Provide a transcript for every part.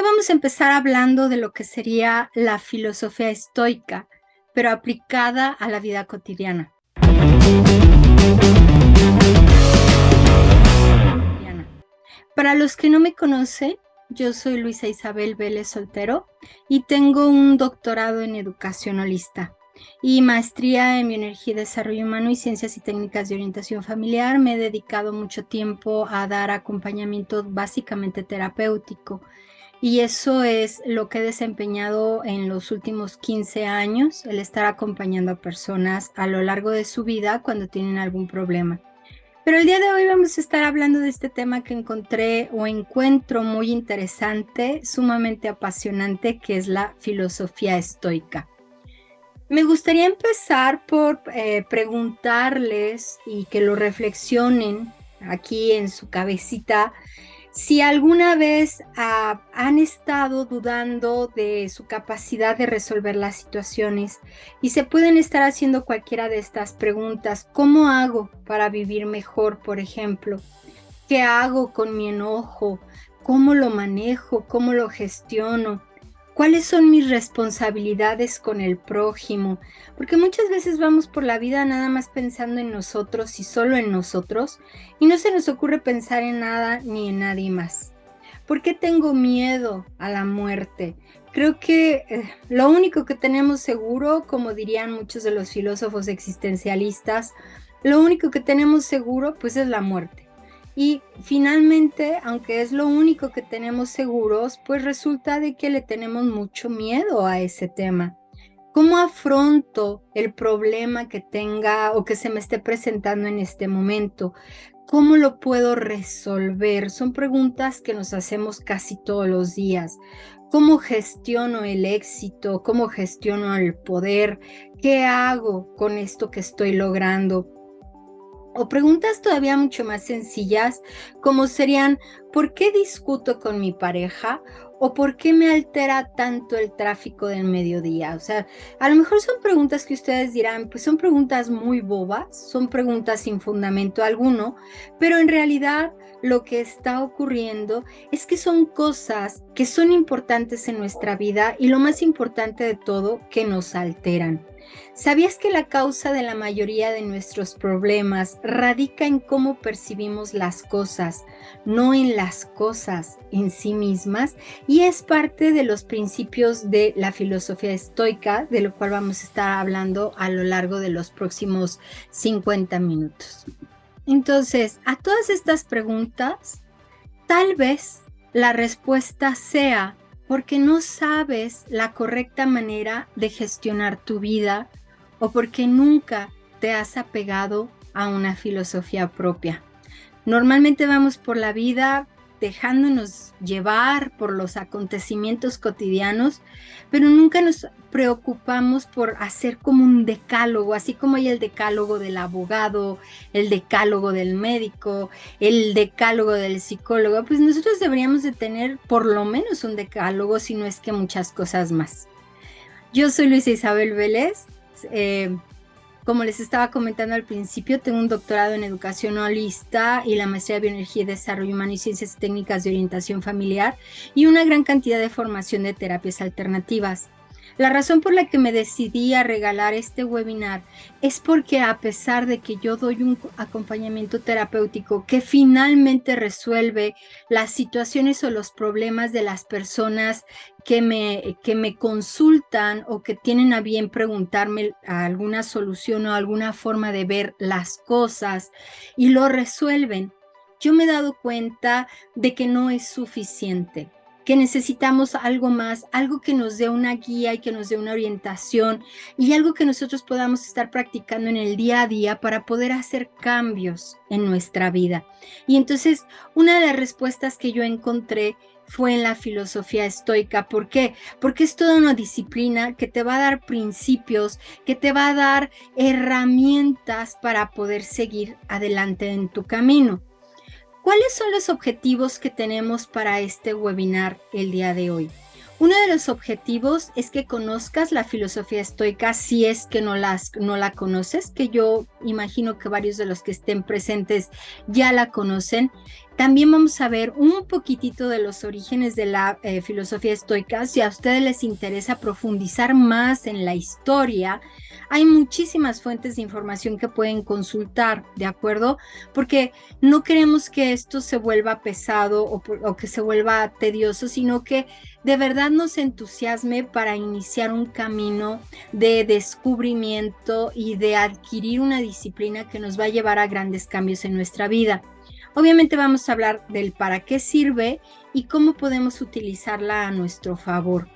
Hoy vamos a empezar hablando de lo que sería la filosofía estoica, pero aplicada a la vida cotidiana. Para los que no me conocen, yo soy Luisa Isabel Vélez Soltero y tengo un doctorado en educación holista y maestría en bioenergía y desarrollo humano y ciencias y técnicas de orientación familiar. Me he dedicado mucho tiempo a dar acompañamiento básicamente terapéutico. Y eso es lo que he desempeñado en los últimos 15 años, el estar acompañando a personas a lo largo de su vida cuando tienen algún problema. Pero el día de hoy vamos a estar hablando de este tema que encontré o encuentro muy interesante, sumamente apasionante, que es la filosofía estoica. Me gustaría empezar por preguntarles y que lo reflexionen aquí en su cabecita. Si alguna vez han estado dudando de su capacidad de resolver las situaciones y se pueden estar haciendo cualquiera de estas preguntas, ¿cómo hago para vivir mejor, por ejemplo? ¿Qué hago con mi enojo? ¿Cómo lo manejo? ¿Cómo lo gestiono? ¿Cuáles son mis responsabilidades con el prójimo? Porque muchas veces vamos por la vida nada más pensando en nosotros y solo en nosotros y no se nos ocurre pensar en nada ni en nadie más. ¿Por qué tengo miedo a la muerte? Creo que lo único que tenemos seguro, como dirían muchos de los filósofos existencialistas, lo único que tenemos seguro pues es la muerte. Y finalmente, aunque es lo único que tenemos seguros, pues resulta de que le tenemos mucho miedo a ese tema. ¿Cómo afronto el problema que tenga o que se me esté presentando en este momento? ¿Cómo lo puedo resolver? Son preguntas que nos hacemos casi todos los días. ¿Cómo gestiono el éxito? ¿Cómo gestiono el poder? ¿Qué hago con esto que estoy logrando? O preguntas todavía mucho más sencillas, como serían, ¿por qué discuto con mi pareja? ¿O por qué me altera tanto el tráfico del mediodía? O sea, a lo mejor son preguntas que ustedes dirán, pues son preguntas muy bobas, son preguntas sin fundamento alguno, pero en realidad lo que está ocurriendo es que son cosas que son importantes en nuestra vida y lo más importante de todo, que nos alteran. ¿Sabías que la causa de la mayoría de nuestros problemas radica en cómo percibimos las cosas, no en las cosas en sí mismas? Y es parte de los principios de la filosofía estoica, de lo cual vamos a estar hablando a lo largo de los próximos 50 minutos. Entonces, a todas estas preguntas, tal vez la respuesta sea porque no sabes la correcta manera de gestionar tu vida o porque nunca te has apegado a una filosofía propia. Normalmente vamos por la vida dejándonos llevar por los acontecimientos cotidianos, pero nunca nos preocupamos por hacer como un decálogo, así como hay el decálogo del abogado, el decálogo del médico, el decálogo del psicólogo. Pues nosotros deberíamos de tener por lo menos un decálogo, si no es que muchas cosas más. Yo soy Luisa Isabel Vélez. Como les estaba comentando al principio, tengo un doctorado en educación holista y la maestría de bioenergía y desarrollo humano y ciencias técnicas de orientación familiar y una gran cantidad de formación de terapias alternativas. La razón por la que me decidí a regalar este webinar es porque, a pesar de que yo doy un acompañamiento terapéutico que finalmente resuelve las situaciones o los problemas de las personas que me consultan o que tienen a bien preguntarme alguna solución o alguna forma de ver las cosas y lo resuelven, yo me he dado cuenta de que no es suficiente, que necesitamos algo más, algo que nos dé una guía y que nos dé una orientación y algo que nosotros podamos estar practicando en el día a día para poder hacer cambios en nuestra vida. Y entonces, una de las respuestas que yo encontré fue en la filosofía estoica. ¿Por qué? Porque es toda una disciplina que te va a dar principios, que te va a dar herramientas para poder seguir adelante en tu camino. ¿Cuáles son los objetivos que tenemos para este webinar el día de hoy? Uno de los objetivos es que conozcas la filosofía estoica si es que no la conoces, que yo imagino que varios de los que estén presentes ya la conocen. También vamos a ver un poquitito de los orígenes de la filosofía estoica. Si a ustedes les interesa profundizar más en la historia, hay muchísimas fuentes de información que pueden consultar, ¿de acuerdo? Porque no queremos que esto se vuelva pesado o que se vuelva tedioso, sino que de verdad nos entusiasme para iniciar un camino de descubrimiento y de adquirir una disciplina que nos va a llevar a grandes cambios en nuestra vida. Obviamente vamos a hablar del para qué sirve y cómo podemos utilizarla a nuestro favor.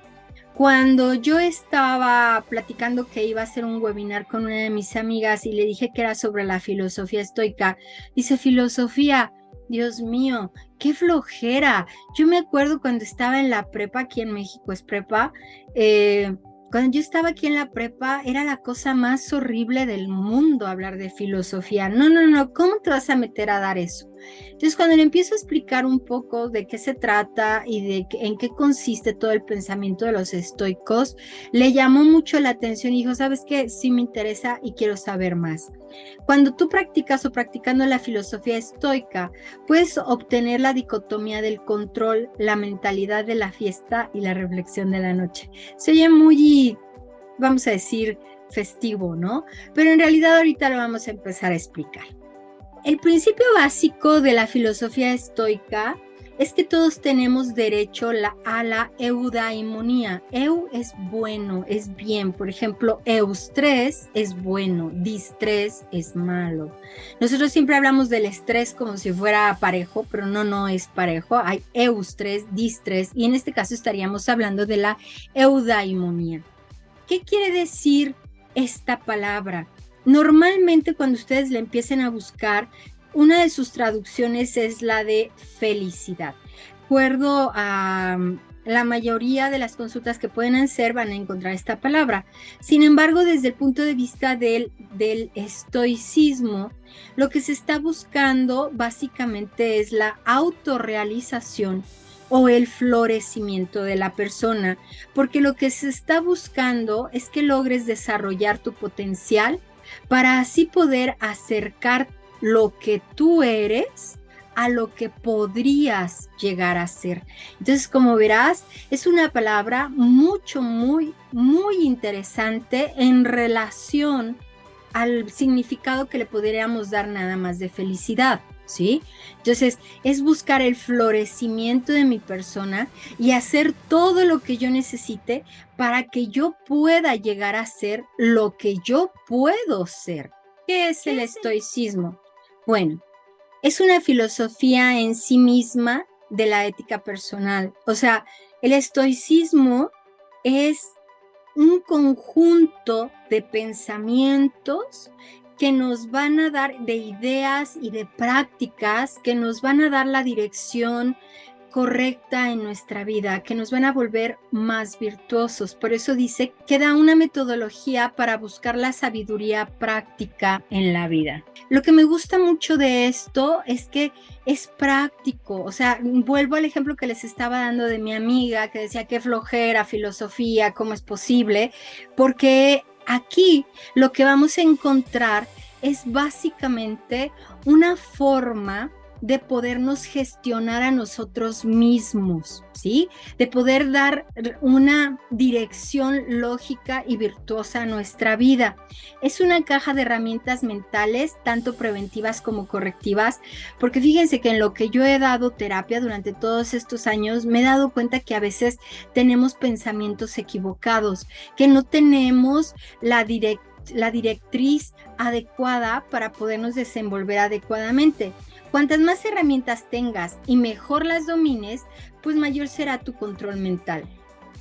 Cuando yo estaba platicando que iba a hacer un webinar con una de mis amigas y le dije que era sobre la filosofía estoica, dice, filosofía, Dios mío, qué flojera. Yo me acuerdo cuando estaba en la prepa, aquí en México es prepa, cuando yo estaba aquí en la prepa era la cosa más horrible del mundo hablar de filosofía. No, ¿cómo te vas a meter a dar eso? Entonces, cuando le empiezo a explicar un poco de qué se trata y en qué consiste todo el pensamiento de los estoicos, le llamó mucho la atención y dijo, ¿sabes qué? Sí me interesa y quiero saber más. Cuando tú practicas o practicando la filosofía estoica, puedes obtener la dicotomía del control, la mentalidad de la fiesta y la reflexión de la noche. Se oye muy, vamos a decir, festivo, ¿no? Pero en realidad ahorita lo vamos a empezar a explicar. El principio básico de la filosofía estoica es que todos tenemos derecho a la eudaimonía. Eu es bueno, es bien. Por ejemplo, eustrés es bueno, distrés es malo. Nosotros siempre hablamos del estrés como si fuera parejo, pero no es parejo. Hay eustrés, distrés, y en este caso estaríamos hablando de la eudaimonía. ¿Qué quiere decir esta palabra? Normalmente cuando ustedes le empiecen a buscar, una de sus traducciones es la de felicidad. De acuerdo a la mayoría de las consultas que pueden hacer van a encontrar esta palabra. Sin embargo, desde el punto de vista del estoicismo, lo que se está buscando básicamente es la autorrealización o el florecimiento de la persona, porque lo que se está buscando es que logres desarrollar tu potencial para así poder acercar lo que tú eres a lo que podrías llegar a ser. Entonces, como verás, es una palabra muy interesante en relación al significado que le podríamos dar nada más de felicidad, ¿sí? Entonces, es buscar el florecimiento de mi persona y hacer todo lo que yo necesite para que yo pueda llegar a ser lo que yo puedo ser. ¿Qué es el estoicismo? Bueno, es una filosofía en sí misma de la ética personal. O sea, el estoicismo es un conjunto de pensamientos que nos van a dar, de ideas y de prácticas que nos van a dar la dirección correcta en nuestra vida, que nos van a volver más virtuosos. Por eso dice que da una metodología para buscar la sabiduría práctica en la vida. Lo que me gusta mucho de esto es que es práctico. O sea, vuelvo al ejemplo que les estaba dando de mi amiga que decía que flojera, filosofía, ¿cómo es posible? Porque aquí lo que vamos a encontrar es básicamente una forma de podernos gestionar a nosotros mismos, ¿sí? De poder dar una dirección lógica y virtuosa a nuestra vida. Es una caja de herramientas mentales, tanto preventivas como correctivas, porque fíjense que en lo que yo he dado terapia durante todos estos años, me he dado cuenta que a veces tenemos pensamientos equivocados, que no tenemos la directriz adecuada para podernos desenvolver adecuadamente. Cuantas más herramientas tengas y mejor las domines, pues mayor será tu control mental.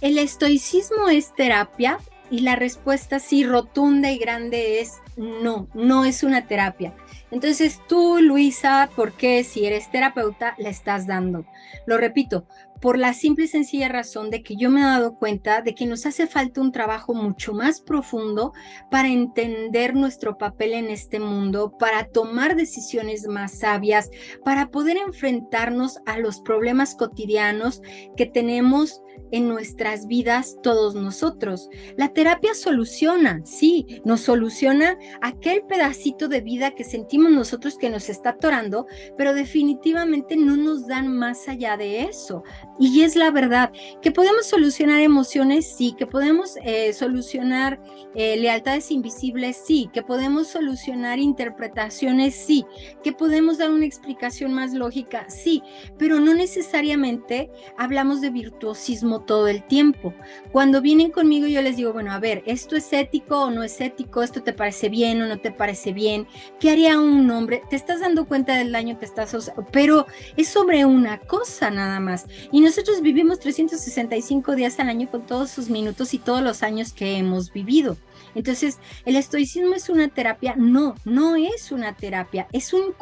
¿El estoicismo es terapia? Y la respuesta sí rotunda y grande es no es una terapia. Entonces tú, Luisa, ¿por qué si eres terapeuta la estás dando? Lo repito, por la simple y sencilla razón de que yo me he dado cuenta de que nos hace falta un trabajo mucho más profundo para entender nuestro papel en este mundo, para tomar decisiones más sabias, para poder enfrentarnos a los problemas cotidianos que tenemos en nuestras vidas todos nosotros. La terapia soluciona, sí, nos soluciona aquel pedacito de vida que sentimos nosotros que nos está atorando, pero definitivamente no nos dan más allá de eso. Y es la verdad, que podemos solucionar emociones, sí, que podemos solucionar lealtades invisibles, sí, que podemos solucionar interpretaciones, sí, que podemos dar una explicación más lógica, sí, pero no necesariamente hablamos de virtuosismo todo el tiempo. Cuando vienen conmigo yo les digo, bueno, a ver, ¿esto es ético o no es ético? ¿Esto te parece bien o no te parece bien? ¿Qué haría un hombre? ¿Te estás dando cuenta del daño que estás haciendo? Pero es sobre una cosa nada más. Y nosotros vivimos 365 días al año con todos sus minutos y todos los años que hemos vivido. Entonces, ¿el estoicismo es una terapia? No, no es una terapia, es un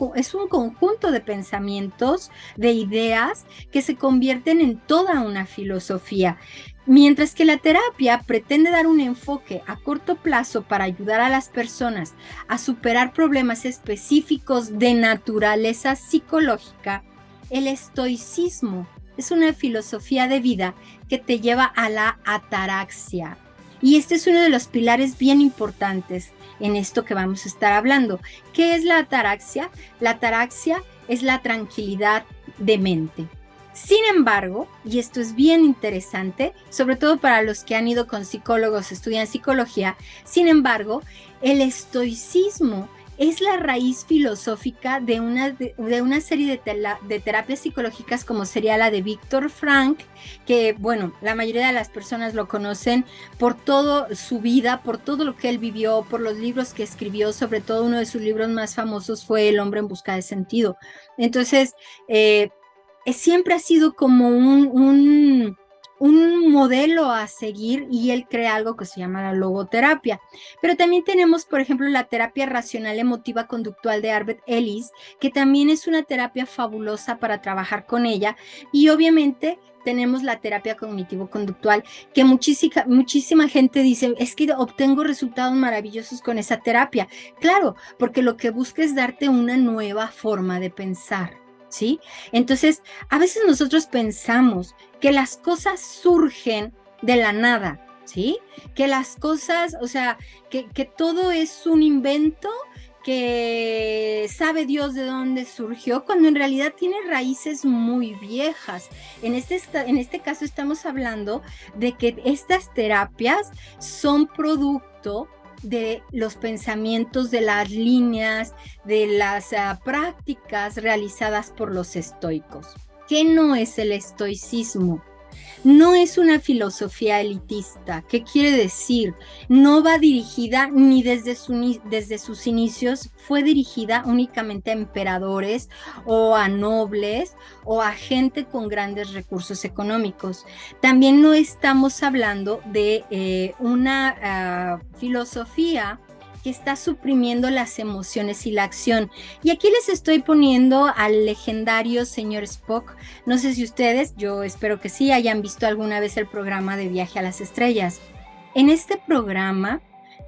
conjunto de pensamientos, de ideas que se convierten en toda una filosofía. Mientras que la terapia pretende dar un enfoque a corto plazo para ayudar a las personas a superar problemas específicos de naturaleza psicológica, el estoicismo es una filosofía de vida que te lleva a la ataraxia. Y este es uno de los pilares bien importantes en esto que vamos a estar hablando. ¿Qué es la ataraxia? La ataraxia es la tranquilidad de mente. Sin embargo, y esto es bien interesante, sobre todo para los que han ido con psicólogos, estudian psicología, sin embargo, el estoicismo es la raíz filosófica de una serie de terapias psicológicas como sería la de Viktor Frankl, que bueno, la mayoría de las personas lo conocen por toda su vida, por todo lo que él vivió, por los libros que escribió, sobre todo uno de sus libros más famosos fue El hombre en busca de sentido. Entonces, siempre ha sido como un modelo a seguir y él crea algo que se llama la logoterapia. Pero también tenemos, por ejemplo, la terapia racional emotiva conductual de Albert Ellis, que también es una terapia fabulosa para trabajar con ella. Y obviamente tenemos la terapia cognitivo-conductual, que muchísima gente dice, es que obtengo resultados maravillosos con esa terapia. Claro, porque lo que busca es darte una nueva forma de pensar. ¿Sí? Entonces, a veces nosotros pensamos que las cosas surgen de la nada, ¿sí? Que las cosas, o sea, que todo es un invento, que sabe Dios de dónde surgió, cuando en realidad tiene raíces muy viejas. En este caso estamos hablando de que estas terapias son producto de los pensamientos, de las líneas, de las prácticas realizadas por los estoicos. ¿Qué no es el estoicismo? No es una filosofía elitista. ¿Qué quiere decir? No va dirigida ni desde sus inicios, fue dirigida únicamente a emperadores o a nobles o a gente con grandes recursos económicos. También no estamos hablando de una filosofía que está suprimiendo las emociones y la acción. Y aquí les estoy poniendo al legendario señor Spock. No sé si ustedes, yo espero que sí, hayan visto alguna vez el programa de Viaje a las Estrellas. En este programa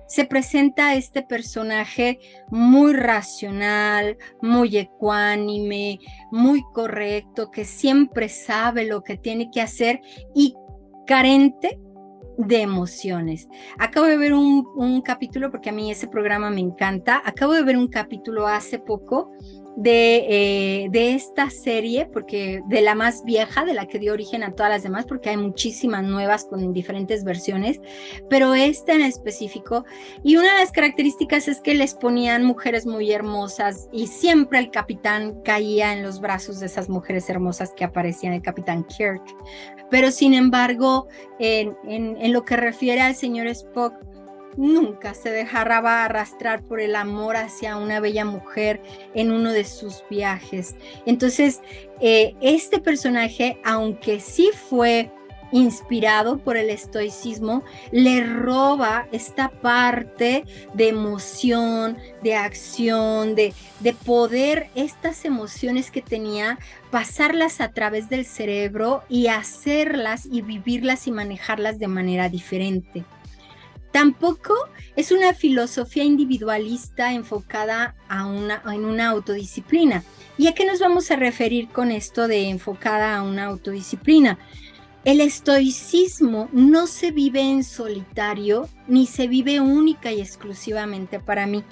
se presenta este personaje muy racional, muy ecuánime, muy correcto, que siempre sabe lo que tiene que hacer y carente de emociones. Acabo de ver un capítulo, porque a mí ese programa me encanta. Acabo de ver un capítulo hace poco de esta serie, porque de la más vieja, de la que dio origen a todas las demás, porque hay muchísimas nuevas con diferentes versiones, pero esta en específico. Y una de las características es que les ponían mujeres muy hermosas y siempre el capitán caía en los brazos de esas mujeres hermosas que aparecían, el capitán Kirk. Pero sin embargo, en lo que refiere al señor Spock, nunca se dejaba arrastrar por el amor hacia una bella mujer en uno de sus viajes. Entonces, este personaje, aunque sí fue inspirado por el estoicismo, le roba esta parte de emoción, de acción, de poder, estas emociones que tenía, pasarlas a través del cerebro y hacerlas y vivirlas y manejarlas de manera diferente. Tampoco es una filosofía individualista enfocada en una autodisciplina. ¿Y a qué nos vamos a referir con esto de enfocada a una autodisciplina? El estoicismo no se vive en solitario, ni se vive única y exclusivamente para mí.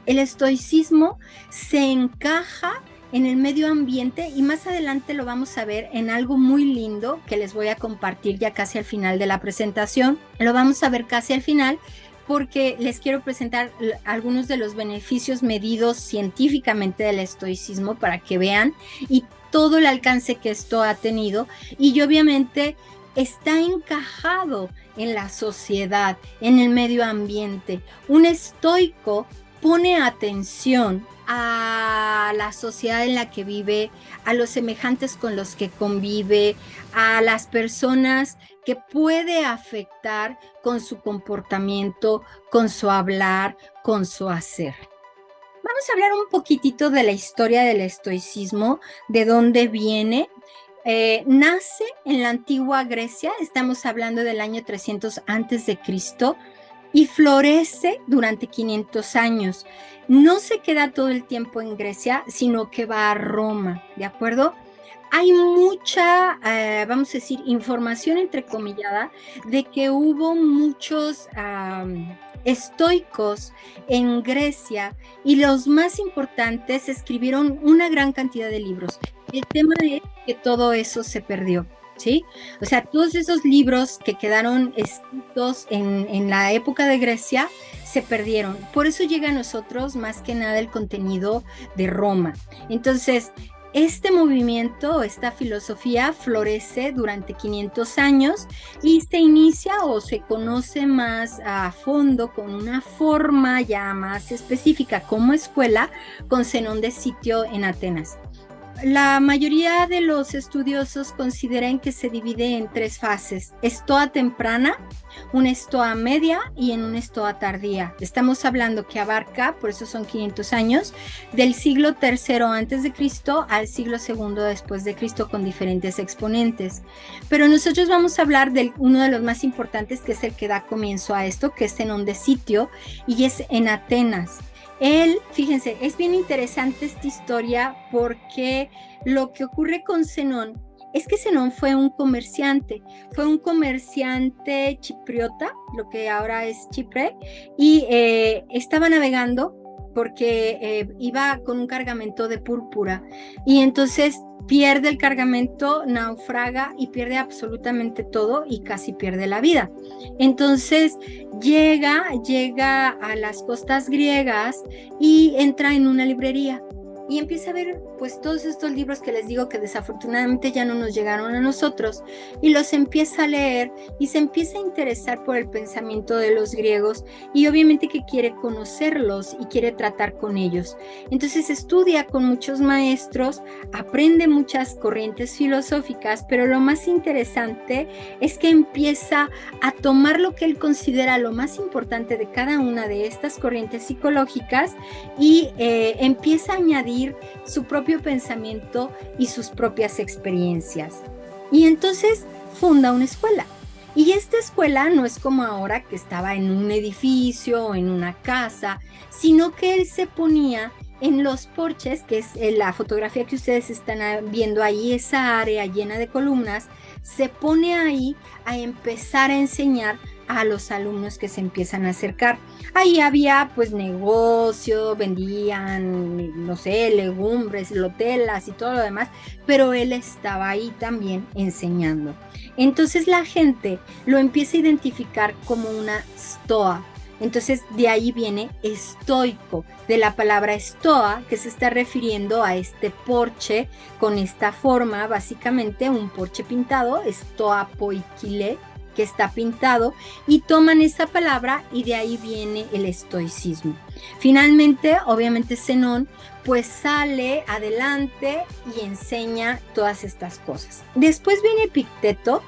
El estoicismo se encaja en el medio ambiente y más adelante lo vamos a ver en algo muy lindo que les voy a compartir ya casi al final de la presentación. Lo vamos a ver casi al final porque les quiero presentar algunos de los beneficios medidos científicamente del estoicismo para que vean y todo el alcance que esto ha tenido y obviamente está encajado en la sociedad, en el medio ambiente. Un estoico pone atención a la sociedad en la que vive, a los semejantes con los que convive, a las personas que puede afectar con su comportamiento, con su hablar, con su hacer. Vamos a hablar un poquitito de la historia del estoicismo, de dónde viene. Nace en la antigua Grecia, estamos hablando del año 300 antes de Cristo, y florece durante 500 años. No se queda todo el tiempo en Grecia, sino que va a Roma, ¿de acuerdo? Hay mucha, vamos a decir, información entrecomillada de que hubo muchos estoicos en Grecia y los más importantes escribieron una gran cantidad de libros. El tema es que todo eso se perdió. ¿Sí? O sea, todos esos libros que quedaron escritos en la época de Grecia se perdieron. Por eso llega a nosotros más que nada el contenido de Roma. Entonces, este movimiento, esta filosofía florece durante 500 años y se inicia o se conoce más a fondo con una forma ya más específica como escuela con Zenón de Sitio en Atenas. La mayoría de los estudiosos consideran que se divide en tres fases: estoa temprana, una estoa media y en una estoa tardía. Estamos hablando que abarca, por eso son 500 años, del siglo III antes de Cristo al siglo II después de Cristo con diferentes exponentes. Pero nosotros vamos a hablar de uno de los más importantes, que es el que da comienzo a esto, que es Zenón de Sitio, y es en Atenas. Él, fíjense, es bien interesante esta historia porque lo que ocurre con Zenón es que Zenón fue un comerciante chipriota, lo que ahora es Chipre, y estaba navegando porque iba con un cargamento de púrpura y entonces pierde el cargamento, naufraga y pierde absolutamente todo y casi pierde la vida. Entonces llega a las costas griegas y entra en una librería y empieza a ver pues todos estos libros que les digo que desafortunadamente ya no nos llegaron a nosotros, y los empieza a leer y se empieza a interesar por el pensamiento de los griegos y obviamente que quiere conocerlos y quiere tratar con ellos. Entonces estudia con muchos maestros, aprende muchas corrientes filosóficas, pero lo más interesante es que empieza a tomar lo que él considera lo más importante de cada una de estas corrientes psicológicas y empieza a añadir su propio pensamiento y sus propias experiencias. Y entonces funda una escuela. Y esta escuela no es como ahora, que estaba en un edificio o en una casa, sino que él se ponía en los porches, que es la fotografía que ustedes están viendo ahí, esa área llena de columnas, se pone ahí a empezar a enseñar a los alumnos que se empiezan a acercar. Ahí había pues negocio, vendían, no sé, legumbres, lotelas y todo lo demás, pero él estaba ahí también enseñando. Entonces la gente lo empieza a identificar como una stoa. Entonces de ahí viene estoico, de la palabra estoa, que se está refiriendo a este porche con esta forma, básicamente un porche pintado, estoa poikile, que está pintado, y toman esa palabra y de ahí viene el estoicismo. Finalmente, obviamente Zenón pues sale adelante y enseña todas estas cosas. Después viene Epicteto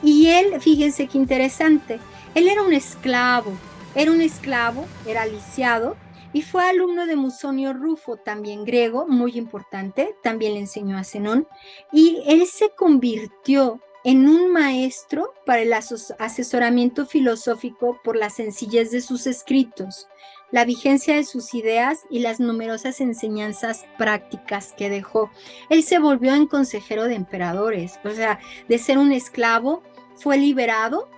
y él, fíjense qué interesante, él era un esclavo, era lisiado y fue alumno de Musonio Rufo, también griego, muy importante, también le enseñó a Zenón, y él se convirtió en un maestro para el asesoramiento filosófico por la sencillez de sus escritos, la vigencia de sus ideas y las numerosas enseñanzas prácticas que dejó. Él se volvió en consejero de emperadores, o sea, de ser un esclavo, fue liberado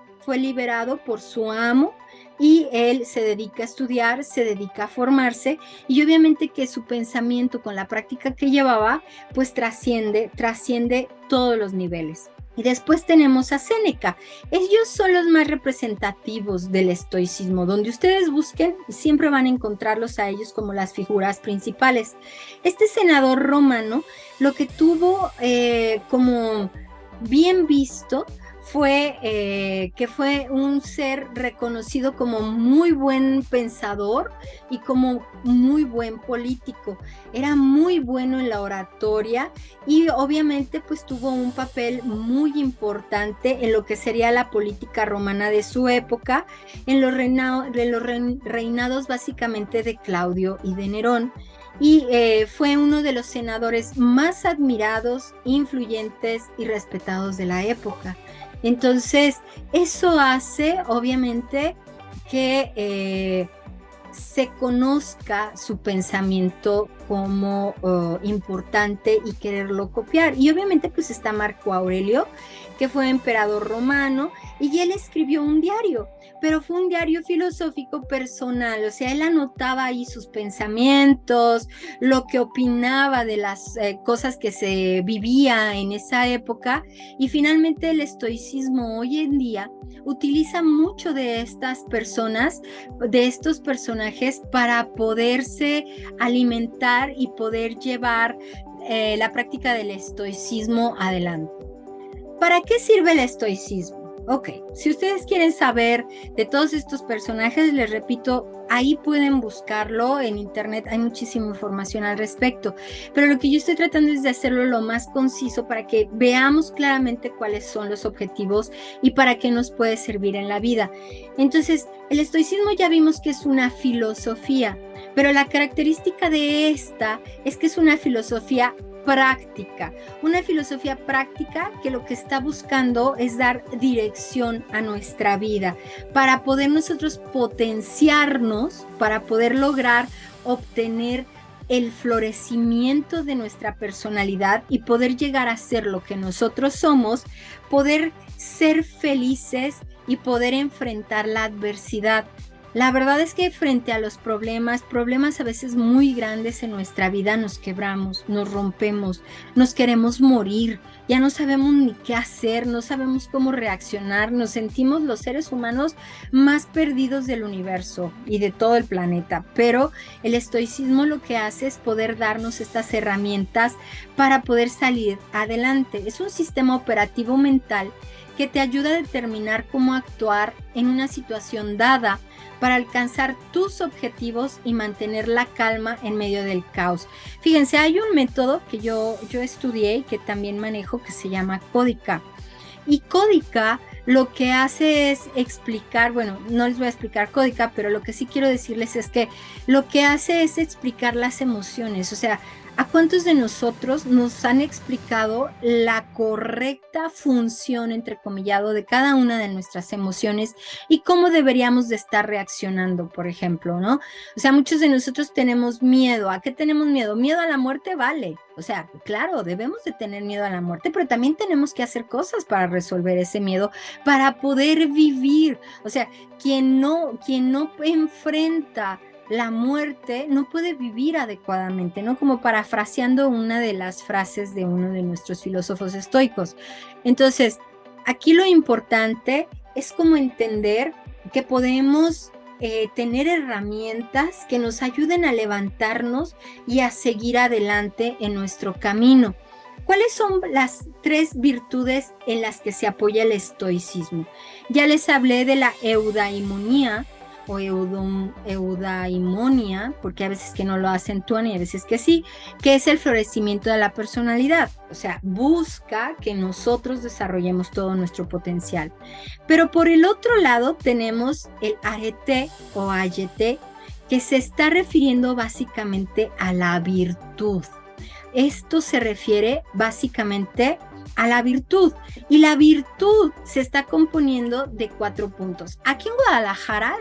por su amo y él se dedica a estudiar, se dedica a formarse y obviamente que su pensamiento con la práctica que llevaba pues trasciende todos los niveles. Y después tenemos a Séneca. Ellos son los más representativos del estoicismo. Donde ustedes busquen, siempre van a encontrarlos a ellos como las figuras principales. Este senador romano lo que tuvo como bien visto fue que fue un ser reconocido como muy buen pensador y como muy buen político. Era muy bueno en la oratoria y obviamente pues tuvo un papel muy importante en lo que sería la política romana de su época, en los reinados básicamente de Claudio y de Nerón. Y fue uno de los senadores más admirados, influyentes y respetados de la época. Entonces, eso hace, obviamente, que se conozca su pensamiento como importante y quererlo copiar. Y obviamente, pues está Marco Aurelio, que fue emperador romano, y él escribió un diario, pero fue un diario filosófico personal, o sea, él anotaba ahí sus pensamientos, lo que opinaba de las cosas que se vivía en esa época, y finalmente el estoicismo hoy en día utiliza mucho de estas personas, de estos personajes, para poderse alimentar y poder llevar la práctica del estoicismo adelante. ¿Para qué sirve el estoicismo? Ok, si ustedes quieren saber de todos estos personajes, les repito, ahí pueden buscarlo en internet, hay muchísima información al respecto, pero lo que yo estoy tratando es de hacerlo lo más conciso para que veamos claramente cuáles son los objetivos y para qué nos puede servir en la vida. Entonces, el estoicismo ya vimos que es una filosofía, pero la característica de esta es que es una filosofía práctica, una filosofía práctica que lo que está buscando es dar dirección a nuestra vida para poder nosotros potenciarnos, para poder lograr obtener el florecimiento de nuestra personalidad y poder llegar a ser lo que nosotros somos, poder ser felices y poder enfrentar la adversidad. La verdad es que frente a los problemas a veces muy grandes en nuestra vida, nos quebramos, nos rompemos, nos queremos morir, ya no sabemos ni qué hacer, no sabemos cómo reaccionar, nos sentimos los seres humanos más perdidos del universo y de todo el planeta. Pero el estoicismo lo que hace es poder darnos estas herramientas para poder salir adelante. Es un sistema operativo mental que te ayuda a determinar cómo actuar en una situación dada para alcanzar tus objetivos y mantener la calma en medio del caos. Fíjense, hay un método que yo estudié y que también manejo que se llama Códica. Y Códica lo que hace es explicar, bueno, no les voy a explicar Códica, pero lo que sí quiero decirles es que lo que hace es explicar las emociones, o sea, ¿a cuántos de nosotros nos han explicado la correcta función, entrecomillado, de cada una de nuestras emociones y cómo deberíamos de estar reaccionando, por ejemplo, ¿no? O sea, muchos de nosotros tenemos miedo. ¿A qué tenemos miedo? Miedo a la muerte, vale. O sea, claro, debemos de tener miedo a la muerte, pero también tenemos que hacer cosas para resolver ese miedo, para poder vivir. O sea, quien no enfrenta la muerte no puede vivir adecuadamente, ¿no? Como parafraseando una de las frases de uno de nuestros filósofos estoicos. Entonces, aquí lo importante es como entender que podemos tener herramientas que nos ayuden a levantarnos y a seguir adelante en nuestro camino. ¿Cuáles son las 3 virtudes en las que se apoya el estoicismo? Ya les hablé de la eudaimonía, o eudaimonia, porque a veces que no lo acentúan y a veces que sí, que es el florecimiento de la personalidad, o sea, busca que nosotros desarrollemos todo nuestro potencial. Pero por el otro lado tenemos el arete o ayete, que se está refiriendo básicamente a la virtud. Esto se refiere básicamente a la virtud, y la virtud se está componiendo de 4 puntos. Aquí en Guadalajara,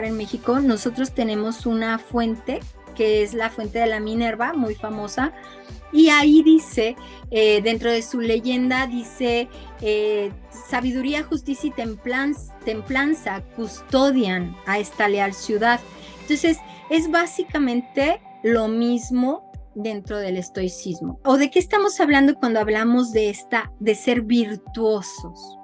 en México, nosotros tenemos una fuente que es la fuente de la Minerva, muy famosa, Y ahí dice, dentro de su leyenda, dice, sabiduría, justicia y templanza custodian a esta leal ciudad. Entonces, es básicamente lo mismo dentro del estoicismo. ¿O de qué estamos hablando cuando hablamos de ser virtuosos?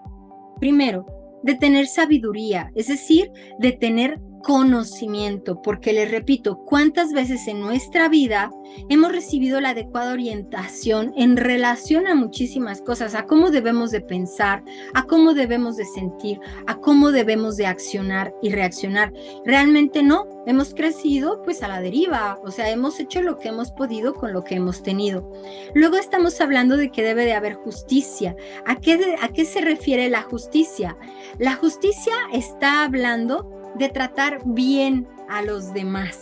Primero, de tener sabiduría, es decir, de tener conocimiento, porque les repito, ¿cuántas veces en nuestra vida hemos recibido la adecuada orientación en relación a muchísimas cosas, a cómo debemos de pensar, a cómo debemos de sentir, a cómo debemos de accionar y reaccionar? Realmente no, hemos crecido pues a la deriva, o sea, hemos hecho lo que hemos podido con lo que hemos tenido. Luego estamos hablando de que debe de haber justicia. ¿A qué se refiere la justicia? La justicia está hablando de tratar bien a los demás.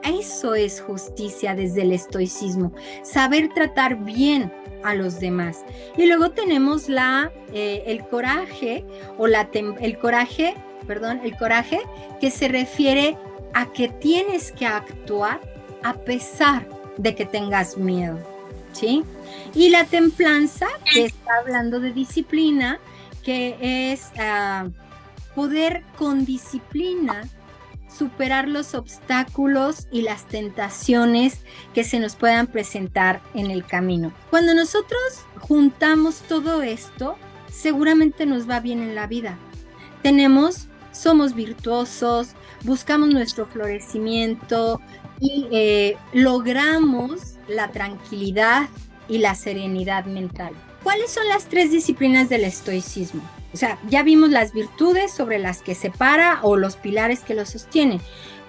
Eso es justicia desde el estoicismo, saber tratar bien a los demás. Y luego tenemos el coraje que se refiere a que tienes que actuar a pesar de que tengas miedo, ¿sí? Y la templanza, que está hablando de disciplina, que es poder con disciplina superar los obstáculos y las tentaciones que se nos puedan presentar en el camino. Cuando nosotros juntamos todo esto, seguramente nos va bien en la vida. Somos virtuosos, buscamos nuestro florecimiento y logramos la tranquilidad y la serenidad mental. ¿Cuáles son las 3 disciplinas del estoicismo? O sea, ya vimos las virtudes sobre las que se para o los pilares que lo sostienen.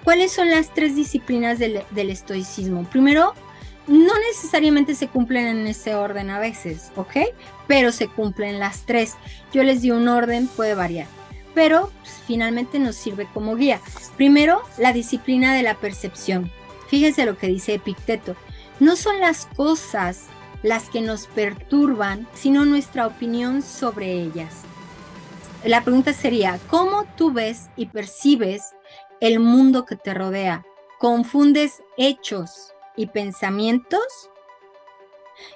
¿Cuáles son las 3 disciplinas del estoicismo? Primero, no necesariamente se cumplen en ese orden a veces, ¿ok? Pero se cumplen las 3. Yo les di un orden, puede variar, pero pues, finalmente nos sirve como guía. Primero, la disciplina de la percepción. Fíjense lo que dice Epicteto. No son las cosas las que nos perturban, sino nuestra opinión sobre ellas. La pregunta sería, ¿cómo tú ves y percibes el mundo que te rodea? ¿Confundes hechos y pensamientos?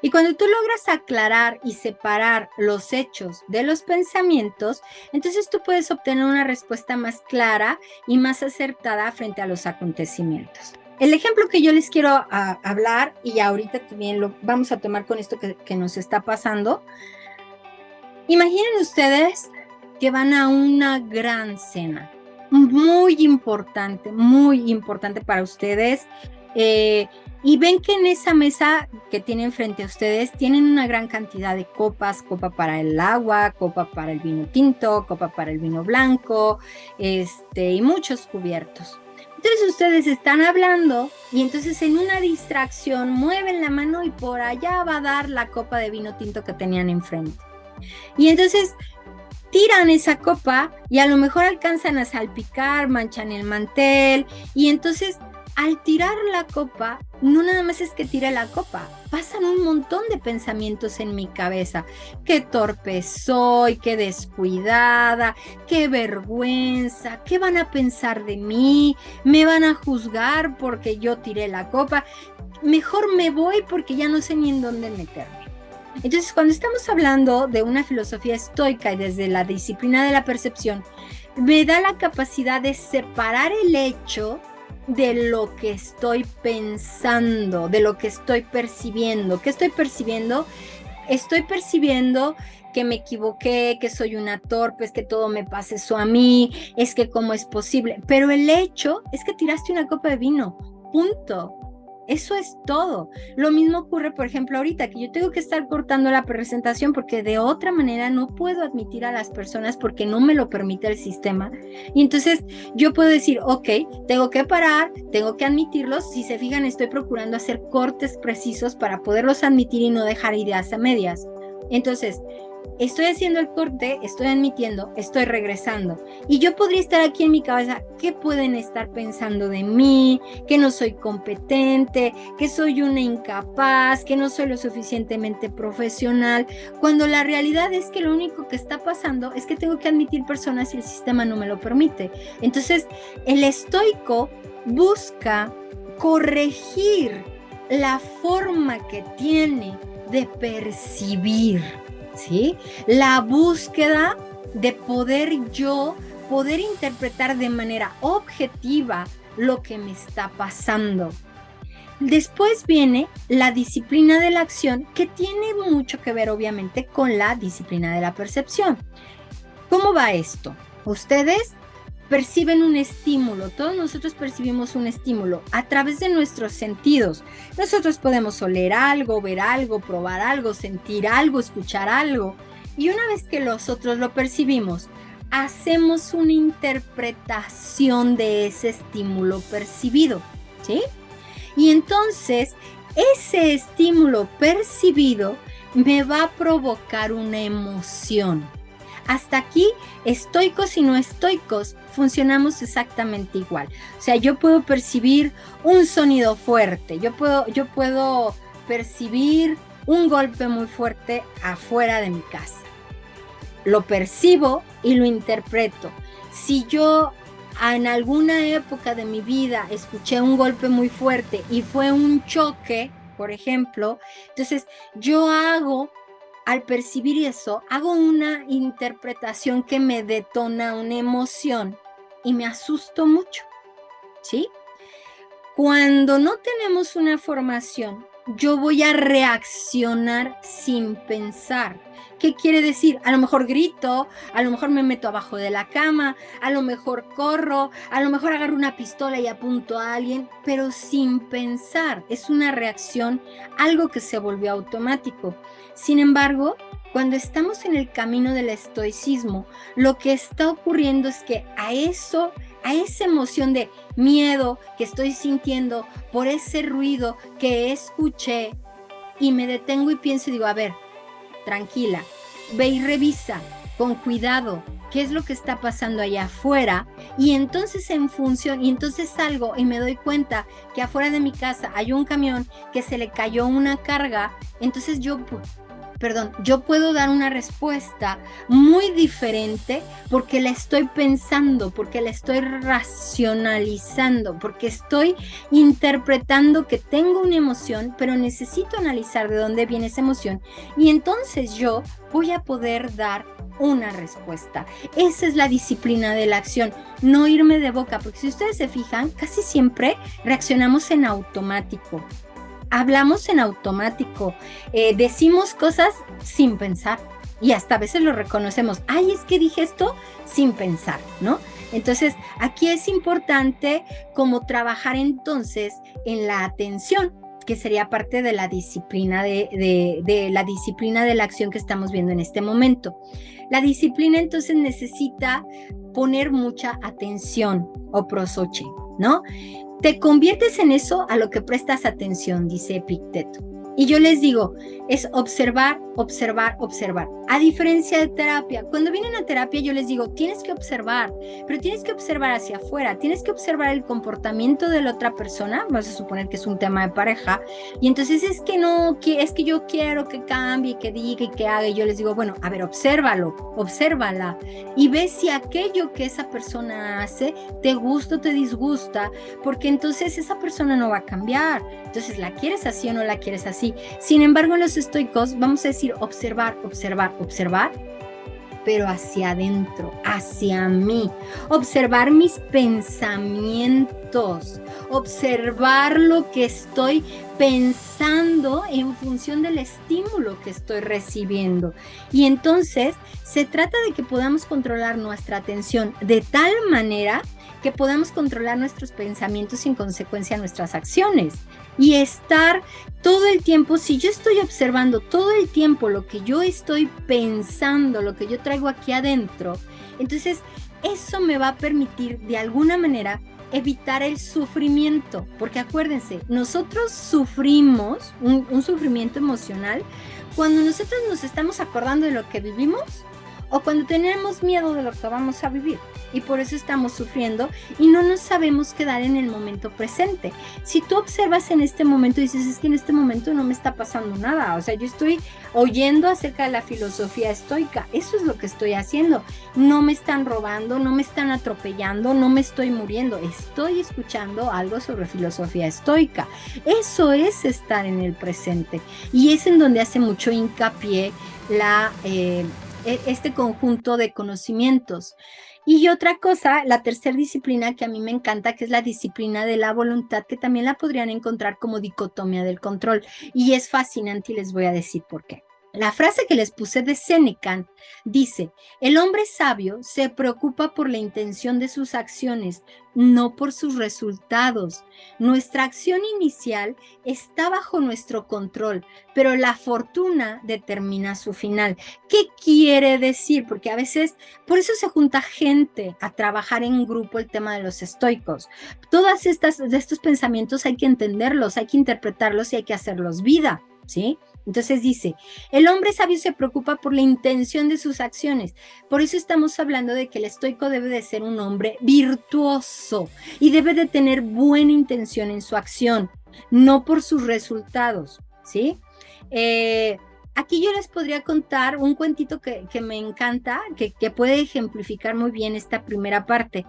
Y cuando tú logras aclarar y separar los hechos de los pensamientos, entonces tú puedes obtener una respuesta más clara y más acertada frente a los acontecimientos. El ejemplo que yo les quiero hablar, y ahorita también lo vamos a tomar con esto que nos está pasando. Imaginen ustedes que van a una gran cena, muy importante para ustedes, y ven que en esa mesa que tienen frente a ustedes tienen una gran cantidad de copas, copa para el agua, copa para el vino tinto, copa para el vino blanco, y muchos cubiertos. Entonces ustedes están hablando y entonces en una distracción mueven la mano y por allá va a dar la copa de vino tinto que tenían enfrente. Y entonces tiran esa copa y a lo mejor alcanzan a salpicar, manchan el mantel, y entonces al tirar la copa, no nada más es que tire la copa, pasan un montón de pensamientos en mi cabeza. Qué torpe soy, qué descuidada, qué vergüenza, qué van a pensar de mí, me van a juzgar porque yo tiré la copa, mejor me voy porque ya no sé ni en dónde meterme. Entonces, cuando estamos hablando de una filosofía estoica y desde la disciplina de la percepción, me da la capacidad de separar el hecho de lo que estoy pensando, de lo que estoy percibiendo. ¿Qué estoy percibiendo? Estoy percibiendo que me equivoqué, que soy una torpe, es que todo me pasa eso a mí, es que cómo es posible. Pero el hecho es que tiraste una copa de vino, punto. Eso es todo. Lo mismo ocurre, por ejemplo, ahorita que yo tengo que estar cortando la presentación porque de otra manera no puedo admitir a las personas porque no me lo permite el sistema. Y entonces yo puedo decir, ok, tengo que parar, tengo que admitirlos. Si se fijan, estoy procurando hacer cortes precisos para poderlos admitir y no dejar ideas a medias. Entonces, estoy haciendo el corte, estoy admitiendo, estoy regresando. Y yo podría estar aquí en mi cabeza, ¿qué pueden estar pensando de mí? Que no soy competente, que soy una incapaz, que no soy lo suficientemente profesional, cuando la realidad es que lo único que está pasando es que tengo que admitir personas y el sistema no me lo permite. Entonces, el estoico busca corregir la forma que tiene de percibir, ¿sí? La búsqueda de poder interpretar de manera objetiva lo que me está pasando. Después viene la disciplina de la acción, que tiene mucho que ver obviamente con la disciplina de la percepción. ¿Cómo va esto? Ustedes perciben un estímulo, todos nosotros percibimos un estímulo a través de nuestros sentidos. Nosotros podemos oler algo, ver algo, probar algo, sentir algo, escuchar algo. Y una vez que nosotros lo percibimos, hacemos una interpretación de ese estímulo percibido, ¿sí? Y entonces, ese estímulo percibido me va a provocar una emoción. Hasta aquí, estoicos y no estoicos, funcionamos exactamente igual. O sea, yo puedo percibir un sonido fuerte, yo puedo percibir un golpe muy fuerte afuera de mi casa. Lo percibo y lo interpreto. Si yo en alguna época de mi vida escuché un golpe muy fuerte y fue un choque, por ejemplo, entonces yo al percibir eso, hago una interpretación que me detona una emoción y me asusto mucho, ¿sí? Cuando no tenemos una formación, yo voy a reaccionar sin pensar. ¿Qué quiere decir? A lo mejor grito, a lo mejor me meto abajo de la cama, a lo mejor corro, a lo mejor agarro una pistola y apunto a alguien, pero sin pensar. Es una reacción, algo que se volvió automático. Sin embargo, cuando estamos en el camino del estoicismo, lo que está ocurriendo es que a esa emoción de miedo que estoy sintiendo por ese ruido que escuché, y me detengo y pienso y digo, a ver, tranquila, ve y revisa con cuidado qué es lo que está pasando allá afuera, y entonces salgo y me doy cuenta que afuera de mi casa hay un camión que se le cayó una carga. Entonces yo puedo dar una respuesta muy diferente porque la estoy pensando, porque la estoy racionalizando, porque estoy interpretando que tengo una emoción, pero necesito analizar de dónde viene esa emoción, y entonces yo voy a poder dar una respuesta. Esa es la disciplina de la acción, no irme de boca, porque si ustedes se fijan, casi siempre reaccionamos en automático. Hablamos en automático, decimos cosas sin pensar, y hasta a veces lo reconocemos. Ay, es que dije esto sin pensar, ¿no? Entonces, aquí es importante como trabajar entonces en la atención, que sería parte de la disciplina de la disciplina de la acción que estamos viendo en este momento. La disciplina entonces necesita poner mucha atención, o prosoche, ¿no? Te conviertes en eso a lo que prestas atención, dice Epicteto. Y yo les digo, es observar, observar, observar. A diferencia de terapia, cuando vienen a terapia yo les digo, tienes que observar, pero tienes que observar hacia afuera, tienes que observar el comportamiento de la otra persona, vamos a suponer que es un tema de pareja, y entonces es que yo quiero que cambie, que diga y que haga, y yo les digo, bueno, a ver, obsérvalo, obsérvala, y ve si aquello que esa persona hace te gusta o te disgusta, porque entonces esa persona no va a cambiar. Entonces, ¿la quieres así o no la quieres así? Sin embargo, en los estoicos vamos a decir observar, observar, observar, pero hacia adentro, hacia mí. Observar mis pensamientos, observar lo que estoy pensando en función del estímulo que estoy recibiendo. Y entonces, se trata de que podamos controlar nuestra atención de tal manera que podamos controlar nuestros pensamientos y en consecuencia nuestras acciones. Y estar todo el tiempo, si yo estoy observando todo el tiempo lo que yo estoy pensando, lo que yo traigo aquí adentro, entonces eso me va a permitir de alguna manera evitar el sufrimiento, porque acuérdense, nosotros sufrimos un sufrimiento emocional cuando nosotros nos estamos acordando de lo que vivimos o cuando tenemos miedo de lo que vamos a vivir. Y por eso estamos sufriendo y no nos sabemos quedar en el momento presente. Si tú observas en este momento y dices, es que en este momento no me está pasando nada, o sea, yo estoy oyendo acerca de la filosofía estoica, eso es lo que estoy haciendo. No me están robando, no me están atropellando, no me estoy muriendo, estoy escuchando algo sobre filosofía estoica. Eso es estar en el presente y es en donde hace mucho hincapié este conjunto de conocimientos. Y otra cosa, la tercera disciplina que a mí me encanta, que es la disciplina de la voluntad, que también la podrían encontrar como dicotomía del control. Y es fascinante y les voy a decir por qué. La frase que les puse de Séneca dice, el hombre sabio se preocupa por la intención de sus acciones, no por sus resultados. Nuestra acción inicial está bajo nuestro control, pero la fortuna determina su final. ¿Qué quiere decir? Porque a veces, por eso se junta gente a trabajar en grupo el tema de los estoicos. Todas estos pensamientos hay que entenderlos, hay que interpretarlos y hay que hacerlos vida, ¿sí? Entonces dice, el hombre sabio se preocupa por la intención de sus acciones. Por eso estamos hablando de que el estoico debe de ser un hombre virtuoso y debe de tener buena intención en su acción, no por sus resultados, ¿sí? Aquí yo les podría contar un cuentito que me encanta, que puede ejemplificar muy bien esta primera parte.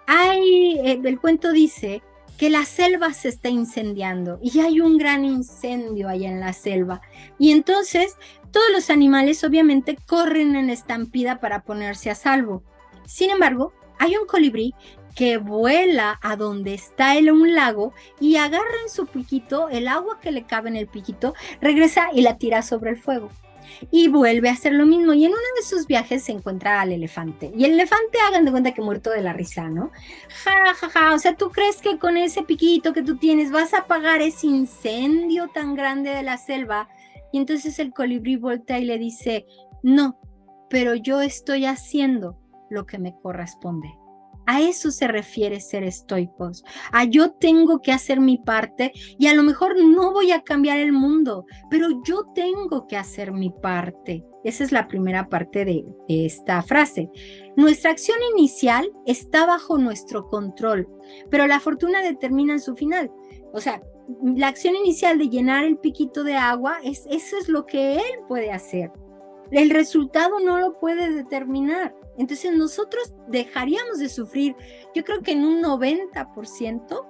El cuento dice que la selva se está incendiando y hay un gran incendio allá en la selva. Y entonces todos los animales obviamente corren en estampida para ponerse a salvo. Sin embargo, hay un colibrí que vuela a donde está un lago y agarra en su piquito el agua que le cabe en el piquito, regresa y la tira sobre el fuego. Y vuelve a hacer lo mismo. Y en uno de sus viajes se encuentra al elefante. Y el elefante, hagan de cuenta que muerto de la risa, ¿no? Ja, ja, ja. O sea, ¿tú crees que con ese piquito que tú tienes vas a apagar ese incendio tan grande de la selva? Y entonces el colibrí voltea y le dice, no, pero yo estoy haciendo lo que me corresponde. A eso se refiere ser estoicos. A yo tengo que hacer mi parte y a lo mejor no voy a cambiar el mundo, pero yo tengo que hacer mi parte. Esa es la primera parte de esta frase. Nuestra acción inicial está bajo nuestro control, pero la fortuna determina en su final. O sea, la acción inicial de llenar el piquito de agua, eso es lo que él puede hacer. El resultado no lo puede determinar. Entonces nosotros dejaríamos de sufrir, yo creo que en un 90%,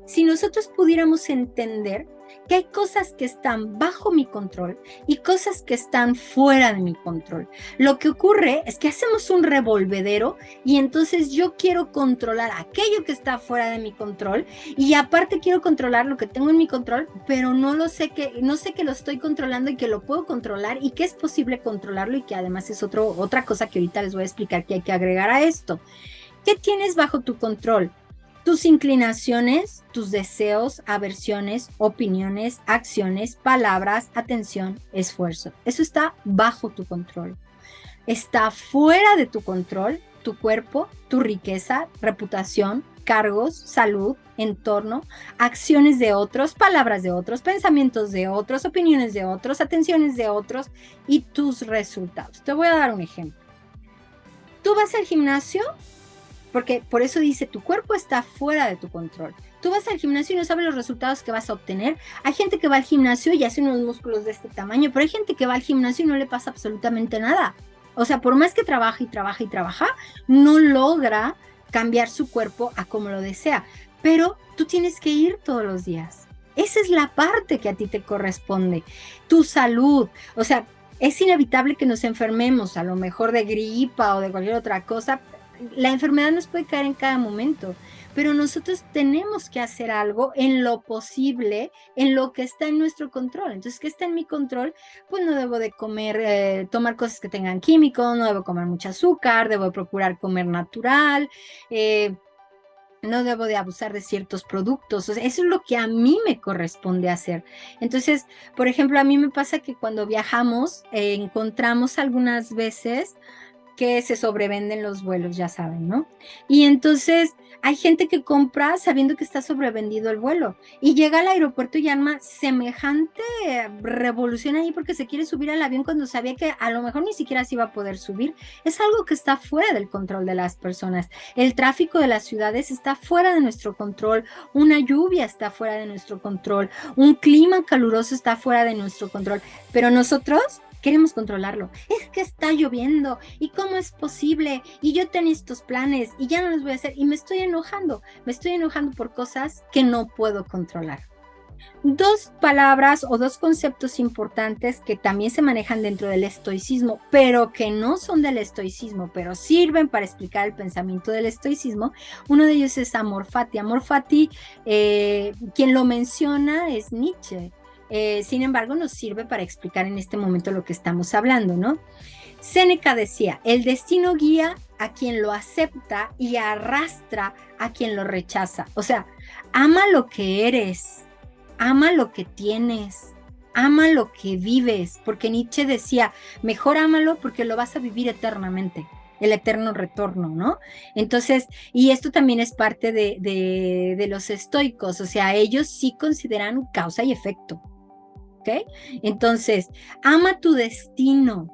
si nosotros pudiéramos entender que hay cosas que están bajo mi control y cosas que están fuera de mi control. Lo que ocurre es que hacemos un revolvedero y entonces yo quiero controlar aquello que está fuera de mi control y aparte quiero controlar lo que tengo en mi control, pero no sé que lo estoy controlando y que lo puedo controlar y que es posible controlarlo y que además es otra cosa que ahorita les voy a explicar que hay que agregar a esto. ¿Qué tienes bajo tu control? Tus inclinaciones, tus deseos, aversiones, opiniones, acciones, palabras, atención, esfuerzo. Eso está bajo tu control. Está fuera de tu control tu cuerpo, tu riqueza, reputación, cargos, salud, entorno, acciones de otros, palabras de otros, pensamientos de otros, opiniones de otros, atenciones de otros y tus resultados. Te voy a dar un ejemplo. Tú vas al gimnasio, porque por eso dice, tu cuerpo está fuera de tu control. Tú vas al gimnasio y no sabes los resultados que vas a obtener. Hay gente que va al gimnasio y hace unos músculos de este tamaño, pero hay gente que va al gimnasio y no le pasa absolutamente nada. O sea, por más que trabaja y trabaja y trabaja, no logra cambiar su cuerpo a como lo desea. Pero tú tienes que ir todos los días. Esa es la parte que a ti te corresponde. Tu salud, o sea, es inevitable que nos enfermemos, a lo mejor de gripa o de cualquier otra cosa. La enfermedad nos puede caer en cada momento, pero nosotros tenemos que hacer algo en lo posible, en lo que está en nuestro control. Entonces, ¿qué está en mi control? Pues no debo de tomar cosas que tengan químicos, no debo comer mucho azúcar, debo procurar comer natural, no debo de abusar de ciertos productos. O sea, eso es lo que a mí me corresponde hacer. Entonces, por ejemplo, a mí me pasa que cuando viajamos, encontramos algunas veces que se sobrevenden los vuelos, ya saben, ¿no? Y entonces hay gente que compra sabiendo que está sobrevendido el vuelo y llega al aeropuerto y arma semejante revolución ahí porque se quiere subir al avión cuando sabía que a lo mejor ni siquiera se iba a poder subir. Es algo que está fuera del control de las personas. El tráfico de las ciudades está fuera de nuestro control, una lluvia está fuera de nuestro control, un clima caluroso está fuera de nuestro control, pero nosotros queremos controlarlo. Es que está lloviendo y cómo es posible y yo tenía estos planes y ya no los voy a hacer y me estoy enojando por cosas que no puedo controlar. Dos palabras o dos conceptos importantes que también se manejan dentro del estoicismo, pero que no son del estoicismo, pero sirven para explicar el pensamiento del estoicismo. Uno de ellos es amor fati. Amor fati, quien lo menciona es Nietzsche. Sin embargo, nos sirve para explicar en este momento lo que estamos hablando, ¿no? Séneca decía, el destino guía a quien lo acepta y arrastra a quien lo rechaza. O sea, ama lo que eres, ama lo que tienes, ama lo que vives, porque Nietzsche decía, mejor ámalo porque lo vas a vivir eternamente, el eterno retorno, ¿no? Entonces, y esto también es parte de los estoicos, o sea, ellos sí consideran causa y efecto, ¿ok? Entonces, ama tu destino,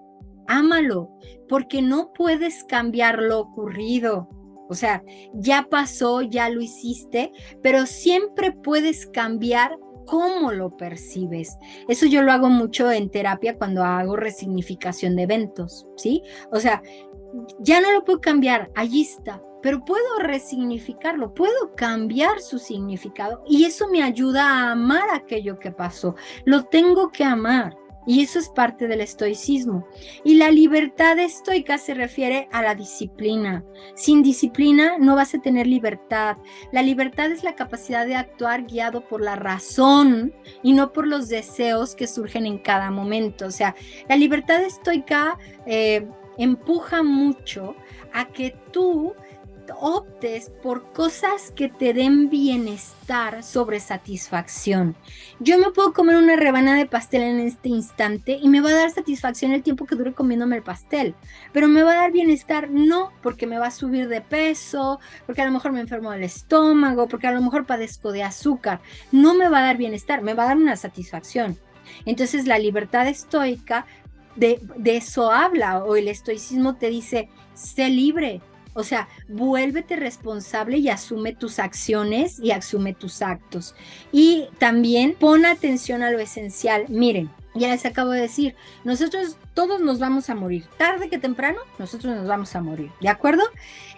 ámalo, porque no puedes cambiar lo ocurrido. O sea, ya pasó, ya lo hiciste, pero siempre puedes cambiar cómo lo percibes. Eso yo lo hago mucho en terapia cuando hago resignificación de eventos, ¿sí? O sea, ya no lo puedo cambiar, allí está, pero puedo resignificarlo, puedo cambiar su significado y eso me ayuda a amar aquello que pasó. Lo tengo que amar. Y eso es parte del estoicismo. Y la libertad estoica se refiere a la disciplina. Sin disciplina no vas a tener libertad. La libertad es la capacidad de actuar guiado por la razón y no por los deseos que surgen en cada momento. O sea, la libertad estoica empuja mucho a que tú optes por cosas que te den bienestar sobre satisfacción. Yo me puedo comer una rebanada de pastel en este instante y me va a dar satisfacción el tiempo que dure comiéndome el pastel, pero me va a dar bienestar no porque me va a subir de peso, porque a lo mejor me enfermo del estómago, porque a lo mejor padezco de azúcar. No me va a dar bienestar, me va a dar una satisfacción. Entonces la libertad estoica de eso habla, o el estoicismo te dice, sé libre. O sea, vuélvete responsable y asume tus acciones y asume tus actos. Y también pon atención a lo esencial. Miren, ya les acabo de decir, nosotros todos nos vamos a morir. Tarde que temprano, nosotros nos vamos a morir, ¿de acuerdo?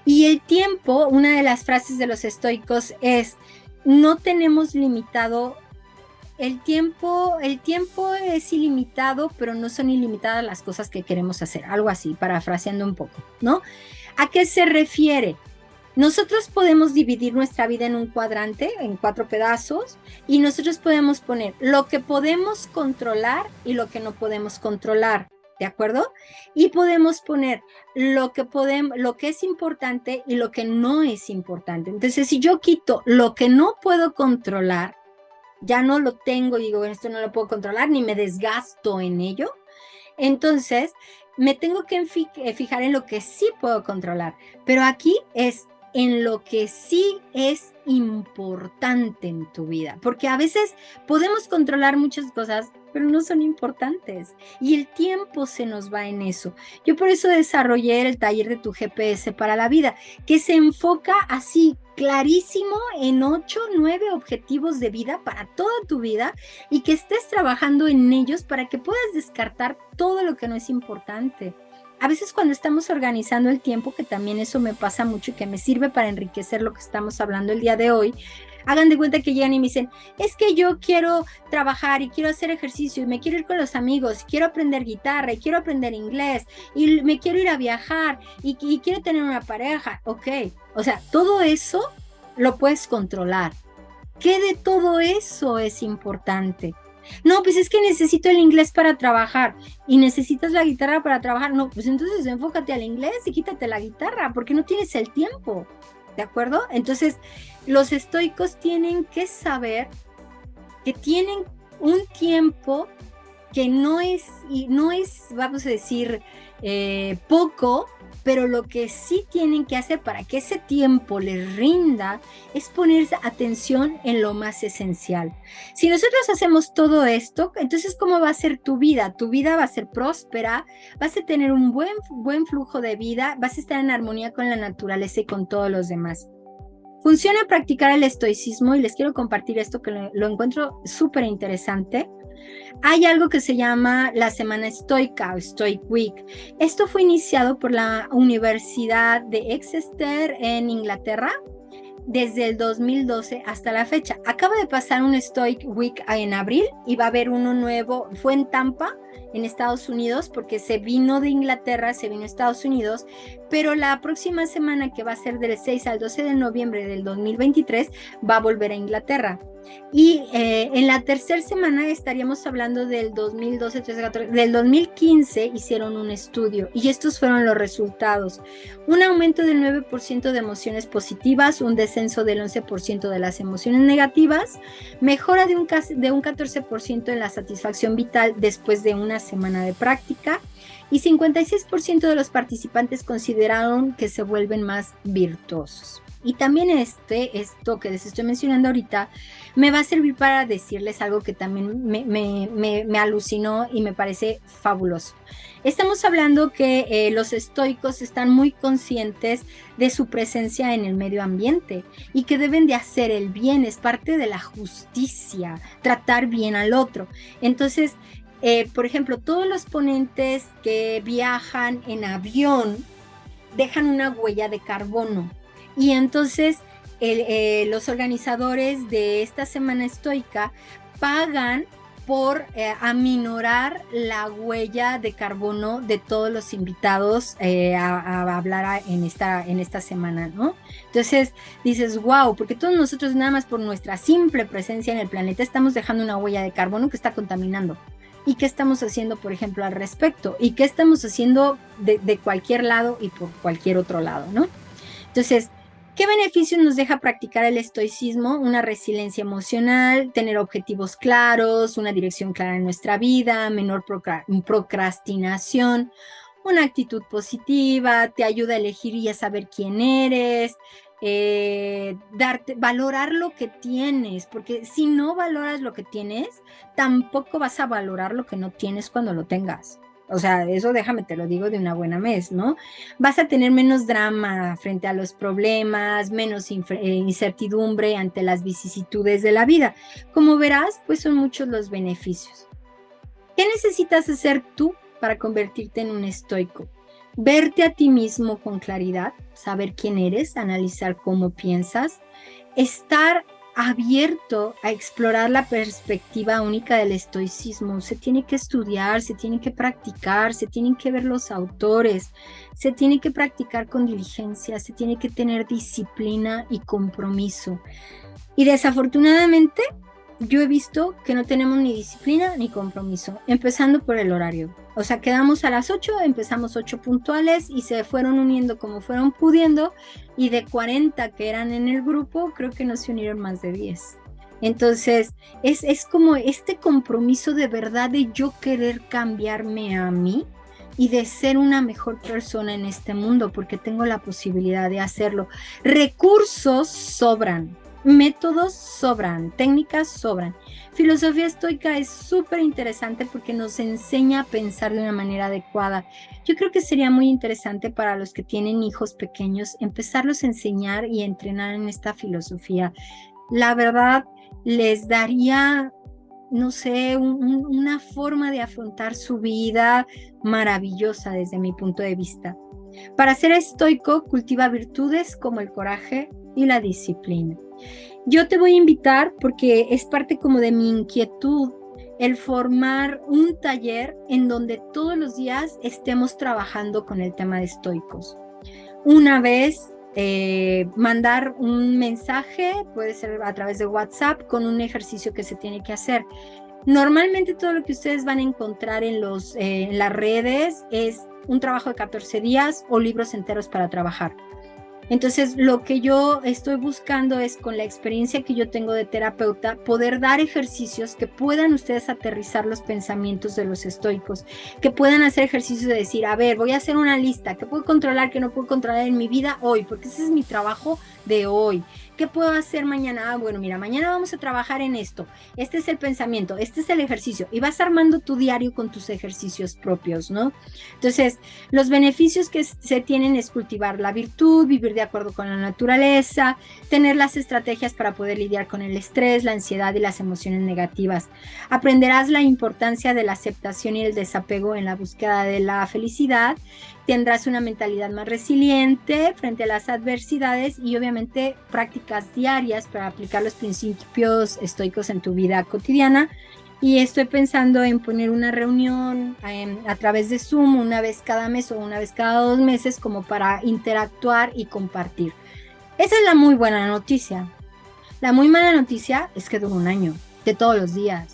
Y el tiempo, una de las frases de los estoicos es, no tenemos limitado el tiempo es ilimitado, pero no son ilimitadas las cosas que queremos hacer. Algo así, parafraseando un poco, ¿no? ¿A qué se refiere? Nosotros podemos dividir nuestra vida en un cuadrante, en 4 pedazos, y nosotros podemos poner lo que podemos controlar y lo que no podemos controlar, ¿de acuerdo? Y podemos poner lo que es importante y lo que no es importante. Entonces, si yo quito lo que no puedo controlar, ya no lo tengo y digo, bueno, esto no lo puedo controlar, ni me desgasto en ello, entonces me tengo que fijar en lo que sí puedo controlar, pero aquí es en lo que sí es importante en tu vida, porque a veces podemos controlar muchas cosas, pero no son importantes y el tiempo se nos va en eso. Yo por eso desarrollé el taller de tu GPS para la vida, que se enfoca así clarísimo en 8, 9 objetivos de vida para toda tu vida y que estés trabajando en ellos para que puedas descartar todo lo que no es importante. A veces cuando estamos organizando el tiempo, que también eso me pasa mucho y que me sirve para enriquecer lo que estamos hablando el día de hoy, hagan de cuenta que llegan y me dicen, es que yo quiero trabajar y quiero hacer ejercicio y me quiero ir con los amigos, y quiero aprender guitarra y quiero aprender inglés y me quiero ir a viajar y quiero tener una pareja. Ok, o sea, todo eso lo puedes controlar. ¿Qué de todo eso es importante? No, pues es que necesito el inglés para trabajar y necesitas la guitarra para trabajar. No, pues entonces enfócate al inglés y quítate la guitarra porque no tienes el tiempo, ¿de acuerdo? Entonces, los estoicos tienen que saber que tienen un tiempo que no es, vamos a decir, poco pero lo que sí tienen que hacer para que ese tiempo les rinda es poner atención en lo más esencial. Si nosotros hacemos todo esto, entonces ¿cómo va a ser tu vida? Tu vida va a ser próspera, vas a tener un buen flujo de vida, vas a estar en armonía con la naturaleza y con todos los demás. Funciona practicar el estoicismo y les quiero compartir esto que lo encuentro súper interesante. Hay algo que se llama la Semana Estoica o Stoic Week. Esto fue iniciado por la Universidad de Exeter en Inglaterra desde el 2012 hasta la fecha. Acaba de pasar un Stoic Week en abril y va a haber uno nuevo. Fue en Tampa, en Estados Unidos, porque se vino de Inglaterra, se vino a Estados Unidos, pero la próxima semana, que va a ser del 6 al 12 de noviembre del 2023, va a volver a Inglaterra. Y en la tercera semana estaríamos hablando del 2012, 13, 14, del 2015 hicieron un estudio y estos fueron los resultados. Un aumento del 9% de emociones positivas, un descenso del 11% de las emociones negativas, mejora de un 14% en la satisfacción vital después de una semana de práctica y 56% de los participantes consideraron que se vuelven más virtuosos. Y también esto que les estoy mencionando ahorita me va a servir para decirles algo que también me alucinó y me parece fabuloso. Estamos hablando que los estoicos están muy conscientes de su presencia en el medio ambiente y que deben de hacer el bien, es parte de la justicia, tratar bien al otro. Entonces, por ejemplo, todos los ponentes que viajan en avión dejan una huella de carbono. Y entonces los organizadores de esta semana estoica pagan por aminorar la huella de carbono de todos los invitados a hablar en esta semana, ¿no? Entonces dices, wow, porque todos nosotros nada más por nuestra simple presencia en el planeta estamos dejando una huella de carbono que está contaminando. ¿Y qué estamos haciendo, por ejemplo, al respecto? ¿Y qué estamos haciendo de cualquier lado y por cualquier otro lado, ¿no? Entonces, ¿qué beneficios nos deja practicar el estoicismo? Una resiliencia emocional, tener objetivos claros, una dirección clara en nuestra vida, menor procrastinación, una actitud positiva, te ayuda a elegir y a saber quién eres, valorar lo que tienes, porque si no valoras lo que tienes, tampoco vas a valorar lo que no tienes cuando lo tengas. O sea, eso déjame te lo digo de una buena vez, ¿no? Vas a tener menos drama frente a los problemas, menos incertidumbre ante las vicisitudes de la vida. Como verás, pues son muchos los beneficios. ¿Qué necesitas hacer tú para convertirte en un estoico? Verte a ti mismo con claridad, saber quién eres, analizar cómo piensas, estar abierto a explorar la perspectiva única del estoicismo. Se tiene que estudiar, se tiene que practicar, se tienen que ver los autores, se tiene que practicar con diligencia, se tiene que tener disciplina y compromiso. Y desafortunadamente, yo he visto que no tenemos ni disciplina ni compromiso, empezando por el horario. O sea, quedamos a las 8, empezamos 8 puntuales y se fueron uniendo como fueron pudiendo, y de 40 que eran en el grupo, creo que no se unieron más de 10. Entonces, es como este compromiso de verdad de yo querer cambiarme a mí y de ser una mejor persona en este mundo, porque tengo la posibilidad de hacerlo. Recursos sobran. Métodos sobran, técnicas sobran. Filosofía estoica es súper interesante porque nos enseña a pensar de una manera adecuada. Yo creo que sería muy interesante para los que tienen hijos pequeños empezarlos a enseñar y entrenar en esta filosofía. La verdad, les daría, no sé, una forma de afrontar su vida maravillosa desde mi punto de vista. Para ser estoico, cultiva virtudes como el coraje y la disciplina. Yo te voy a invitar, porque es parte como de mi inquietud, el formar un taller en donde todos los días estemos trabajando con el tema de estoicos. Una vez mandar un mensaje, puede ser a través de WhatsApp, con un ejercicio que se tiene que hacer. Normalmente todo lo que ustedes van a encontrar en las redes es un trabajo de 14 días o libros enteros para trabajar. Entonces, lo que yo estoy buscando es, con la experiencia que yo tengo de terapeuta, poder dar ejercicios que puedan ustedes aterrizar los pensamientos de los estoicos, que puedan hacer ejercicios de decir, a ver, voy a hacer una lista, ¿qué puedo controlar, qué no puedo controlar en mi vida hoy? Porque ese es mi trabajo de hoy. ¿Qué puedo hacer mañana? Ah, bueno, mira, mañana vamos a trabajar en esto. Este es el pensamiento, este es el ejercicio. Y vas armando tu diario con tus ejercicios propios, ¿no? Entonces, los beneficios que se tienen es cultivar la virtud, vivir de acuerdo con la naturaleza, tener las estrategias para poder lidiar con el estrés, la ansiedad y las emociones negativas. Aprenderás la importancia de la aceptación y el desapego en la búsqueda de la felicidad. Tendrás una mentalidad más resiliente frente a las adversidades y obviamente prácticas diarias para aplicar los principios estoicos en tu vida cotidiana. Y estoy pensando en poner una reunión a través de Zoom una vez cada mes o una vez cada 2 meses como para interactuar y compartir. Esa es la muy buena noticia. La muy mala noticia es que dura un año, de todos los días.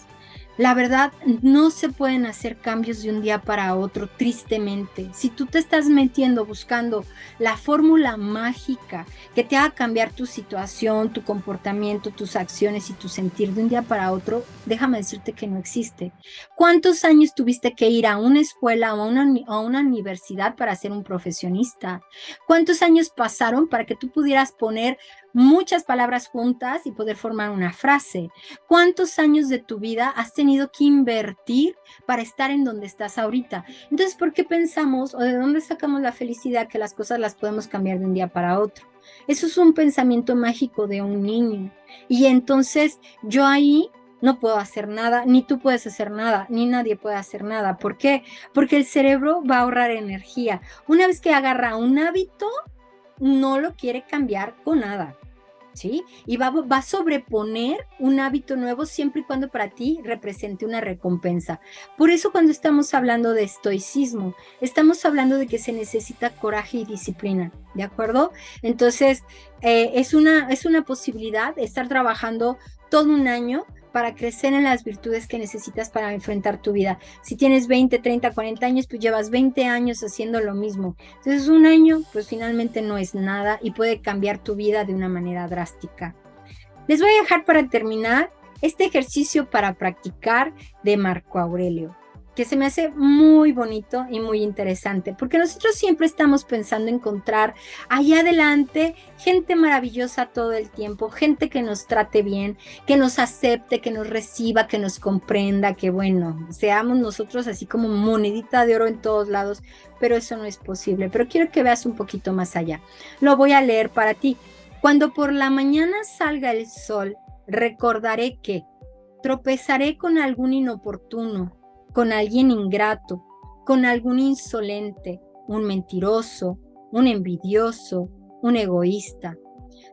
La verdad, no se pueden hacer cambios de un día para otro, tristemente. Si tú te estás metiendo buscando la fórmula mágica que te haga cambiar tu situación, tu comportamiento, tus acciones y tu sentir de un día para otro, déjame decirte que no existe. ¿Cuántos años tuviste que ir a una escuela o a una universidad para ser un profesionista? ¿Cuántos años pasaron para que tú pudieras poner muchas palabras juntas y poder formar una frase? ¿Cuántos años de tu vida has tenido que invertir para estar en donde estás ahorita? Entonces, ¿por qué pensamos o de dónde sacamos la felicidad que las cosas las podemos cambiar de un día para otro? Eso es un pensamiento mágico de un niño. Y entonces yo ahí no puedo hacer nada, ni tú puedes hacer nada, ni nadie puede hacer nada. ¿Por qué? Porque el cerebro va a ahorrar energía. Una vez que agarra un hábito, no lo quiere cambiar con nada. ¿Sí? Y va a sobreponer un hábito nuevo siempre y cuando para ti represente una recompensa. Por eso cuando estamos hablando de estoicismo, estamos hablando de que se necesita coraje y disciplina, ¿de acuerdo? Entonces, es una posibilidad de estar trabajando todo un año para crecer en las virtudes que necesitas para enfrentar tu vida. Si tienes 20, 30, 40 años, pues llevas 20 años haciendo lo mismo. Entonces, un año, pues finalmente no es nada y puede cambiar tu vida de una manera drástica. Les voy a dejar para terminar este ejercicio para practicar de Marco Aurelio, que se me hace muy bonito y muy interesante, porque nosotros siempre estamos pensando en encontrar allá adelante gente maravillosa todo el tiempo, gente que nos trate bien, que nos acepte, que nos reciba, que nos comprenda, que bueno, seamos nosotros así como monedita de oro en todos lados, pero eso no es posible. Pero quiero que veas un poquito más allá. Lo voy a leer para ti. Cuando por la mañana salga el sol, recordaré que tropezaré con algún inoportuno, con alguien ingrato, con algún insolente, un mentiroso, un envidioso, un egoísta.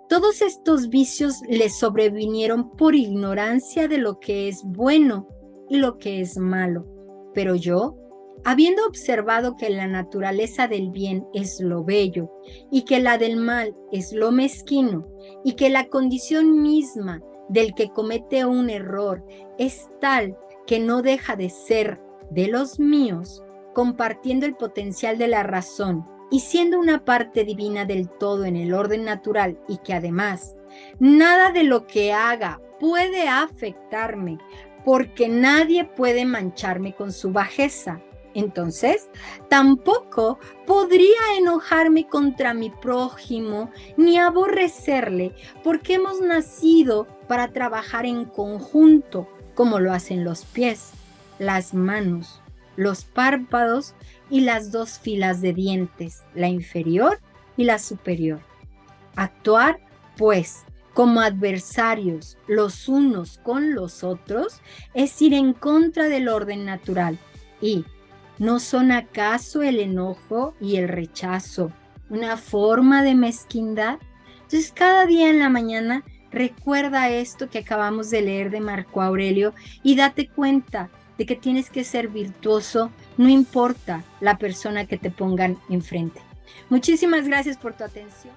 Todos estos vicios le sobrevinieron por ignorancia de lo que es bueno y lo que es malo. Pero yo, habiendo observado que la naturaleza del bien es lo bello y que la del mal es lo mezquino y que la condición misma del que comete un error es tal que no deja de ser de los míos, compartiendo el potencial de la razón y siendo una parte divina del todo en el orden natural, y que además nada de lo que haga puede afectarme, porque nadie puede mancharme con su bajeza. Entonces, tampoco podría enojarme contra mi prójimo ni aborrecerle, porque hemos nacido para trabajar en conjunto, como lo hacen los pies, las manos, los párpados y las 2 filas de dientes, la inferior y la superior. Actuar, pues, como adversarios los unos con los otros es ir en contra del orden natural. ¿Y no son acaso el enojo y el rechazo una forma de mezquindad? Entonces, cada día en la mañana recuerda esto que acabamos de leer de Marco Aurelio y date cuenta de que tienes que ser virtuoso, no importa la persona que te pongan enfrente. Muchísimas gracias por tu atención.